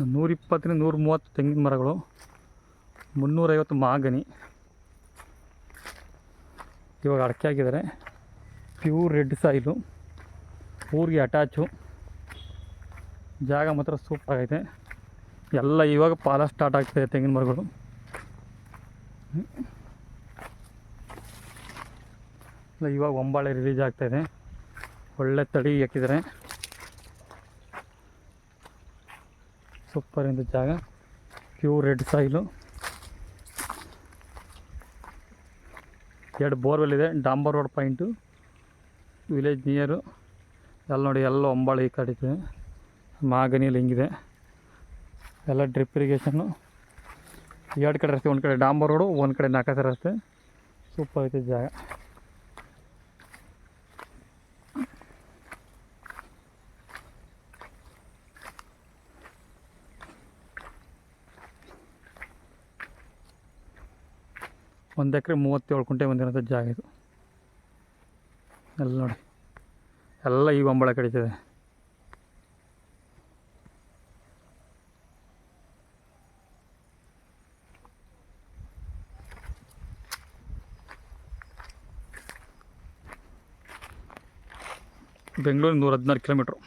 120ರಿಂದ 130 ತೆಂಗಿನ ಮರಗಳು, 350 ಮಾಗನಿ. ಇವಾಗ ಅಡಿಕೆ ಹಾಕಿದ್ದಾರೆ. ಪ್ಯೂರ್ ರೆಡ್ ಸಾಯಿಲು, ಊರಿಗೆ ಅಟ್ಯಾಚು. ಜಾಗ ಮಾತ್ರ ಸೂಪರ್ ಆಗೈತೆ. ಎಲ್ಲ ಇವಾಗ ಪಾಲ ಸ್ಟಾರ್ಟ್ ಆಗ್ತಾಯಿದೆ ತೆಂಗಿನ ಮರಗಳು. ಇವಾಗ ಒಂಬಾಳೆ ರಿಲೀಸ್ ಆಗ್ತಾಯಿದೆ. ಒಳ್ಳೆ ತಡಿ ಹಾಕಿದ್ದಾರೆ. ಸೂಪರ್ ಇಂದ ಜಾಗ. Pure red soil. 2 ಬೋರ್ವೆಲ್ ಇದೆ. ಡಾಂಬರ್ ರೋಡ್ ಪಾಯಿಂಟು, ವಿಲೇಜ್ ನಿಯರು. ಎಲ್ಲ ನೋಡಿ, ಎಲ್ಲ ಒಂಬಾಳೆ ಈ ಕಡಿತೆ. ಮಾಗನಿಯಲ್ಲಿ ಹಿಂಗಿದೆ. ಎಲ್ಲ ಡ್ರಿಪ್ ಇರಿಗೇಷನ್ನು. 2 ಕಡೆ ರಸ್ತೆ, ಒಂದು ಕಡೆ ಡಾಂಬರ್ ರೋಡು, ಒಂದು ಕಡೆ 4 ರಸ್ತೆ. ಸೂಪರ್ ಐತೆ ಜಾಗ. ಒಂದು ಎಕರೆ 37 ಕುಂಟೆ ಬಂದಿರೋಂಥ ಜಾಗ ಇದು. ಎಲ್ಲ ನೋಡಿ, ಎಲ್ಲ ಈ ಒಂಬಳೆ ಕಡಿತಿದೆ. ಬೆಂಗಳೂರು 116 ಕಿಲೋಮೀಟ್ರು.